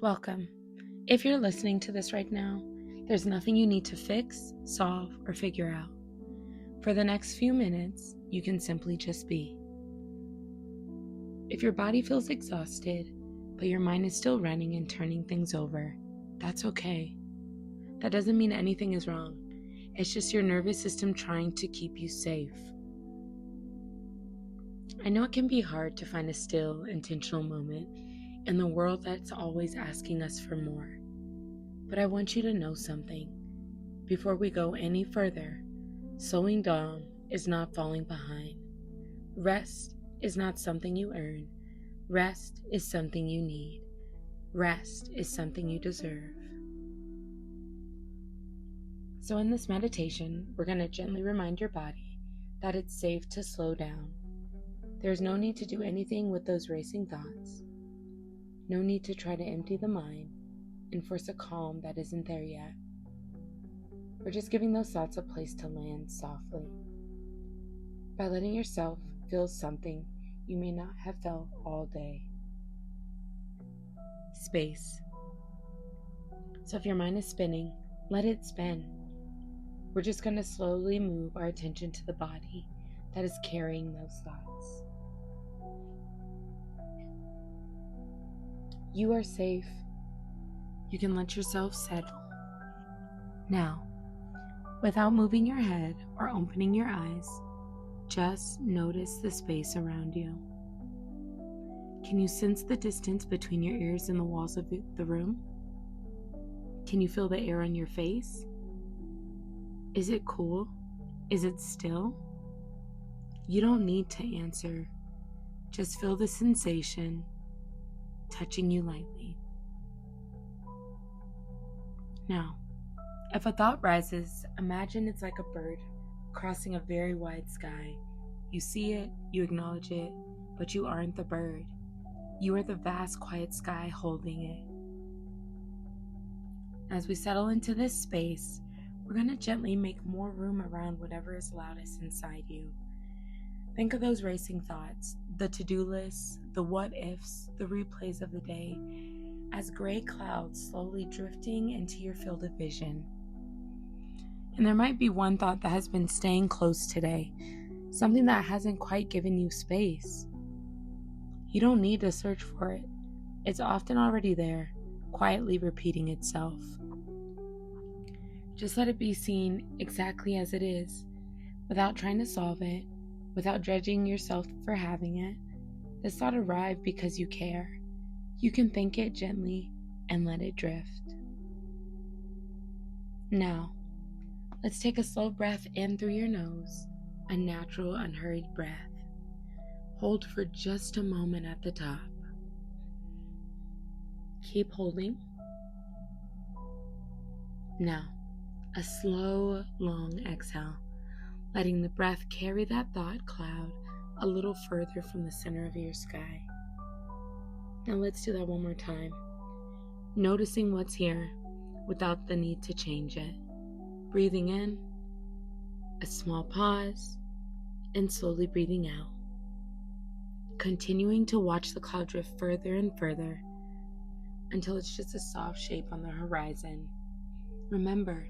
Welcome. If you're listening to this right now, there's nothing you need to fix, solve, or figure out. For the next few minutes, you can simply just be. If your body feels exhausted, but your mind is still running and turning things over, that's okay. That doesn't mean anything is wrong. It's just your nervous system trying to keep you safe. I know it can be hard to find a still, intentional moment in the world that's always asking us for more. But I want you to know something. Before we go any further, slowing down is not falling behind. Rest is not something you earn. Rest is something you need. Rest is something you deserve. So in this meditation, we're going to gently remind your body that it's safe to slow down. There's no need to do anything with those racing thoughts. No need to try to empty the mind and force a calm that isn't there yet. We're just giving those thoughts a place to land softly. By letting yourself feel something you may not have felt all day. Space. So if your mind is spinning, let it spin. We're just going to slowly move our attention to the body that is carrying those thoughts. You are safe. You can let yourself settle. Now, without moving your head or opening your eyes, just notice the space around you. Can you sense the distance between your ears and the walls of the room? Can you feel the air on your face? Is it cool? Is it still? You don't need to answer. Just feel the sensation touching you lightly. Now, if a thought rises, imagine it's like a bird crossing a very wide sky. You see it, you acknowledge it, but you aren't the bird. You are the vast, quiet sky holding it. As we settle into this space, we're going to gently make more room around whatever is loudest inside you. Think of those racing thoughts, the to-do lists, the what-ifs, the replays of the day, as gray clouds slowly drifting into your field of vision. And there might be one thought that has been staying close today, something that hasn't quite given you space. You don't need to search for it. It's often already there, quietly repeating itself. Just let it be seen exactly as it is, without trying to solve it, without judging yourself for having it. This thought arrived because you care. You can think it gently and let it drift. Now, let's take a slow breath in through your nose, a natural, unhurried breath. Hold for just a moment at the top. Keep holding. Now, a slow, long exhale, letting the breath carry that thought cloud a little further from the center of your sky. Now let's do that one more time. Noticing what's here without the need to change it. Breathing in, a small pause, and slowly breathing out. Continuing to watch the cloud drift further and further until it's just a soft shape on the horizon. Remember,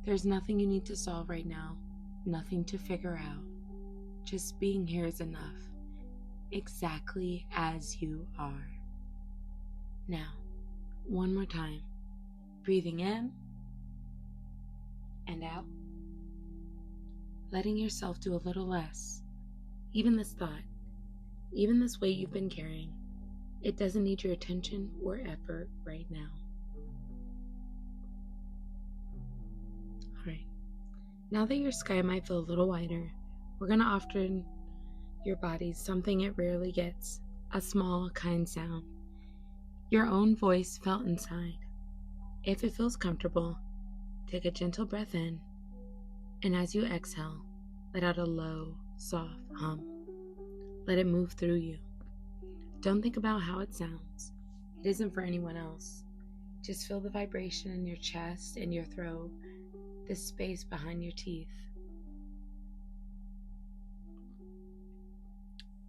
there's nothing you need to solve right now, nothing to figure out. Just being here is enough, exactly as you are. Now, one more time. Breathing in and out. Letting yourself do a little less. Even this thought, even this weight you've been carrying, it doesn't need your attention or effort right now. Alright, now that your sky might feel a little wider, we're going to offer your body something it rarely gets, a small, kind sound. Your own voice felt inside. If it feels comfortable, take a gentle breath in, and as you exhale, let out a low, soft hum. Let it move through you. Don't think about how it sounds. It isn't for anyone else. Just feel the vibration in your chest and your throat, this space behind your teeth.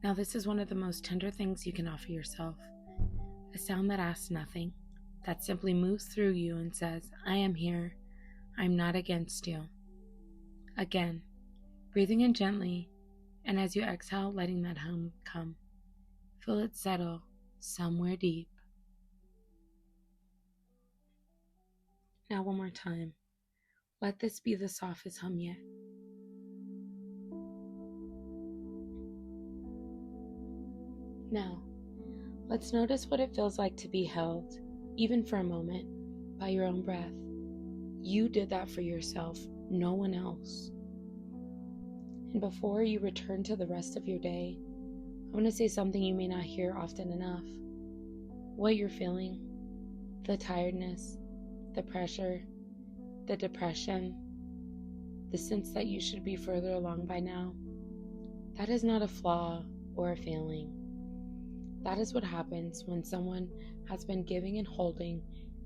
Now this is one of the most tender things you can offer yourself. A sound that asks nothing, that simply moves through you and says, I am here. I'm not against you. Again, breathing in gently, and as you exhale, letting that hum come. Feel it settle somewhere deep. Now one more time. Let this be the softest hum yet. Now, let's notice what it feels like to be held, even for a moment, by your own breath. You did that for yourself, no one else. And before you return to the rest of your day, I want to say something you may not hear often enough. What you're feeling, the tiredness, the pressure, the depression, the sense that you should be further along by now, that is not a flaw or a failing. That is what happens when someone has been giving and holding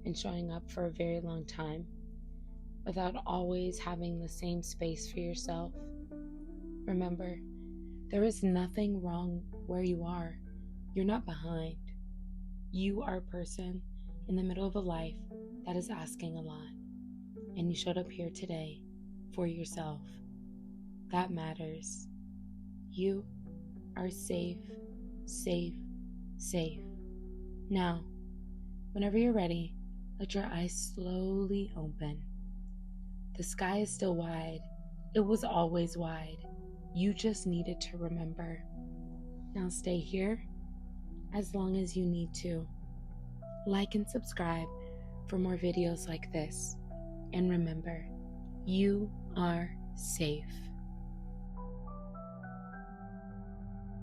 and showing up for a very long time without always having the same space for yourself. Remember, there is nothing wrong where you are. You're not behind. You are a person in the middle of a life that is asking a lot, and you showed up here today for yourself. That matters. You are safe, safe, safe. Now, whenever you're ready, let your eyes slowly open. The sky is still wide. It was always wide. You just needed to remember. Now stay here as long as you need to. Like and subscribe for more videos like this. And remember, you are safe.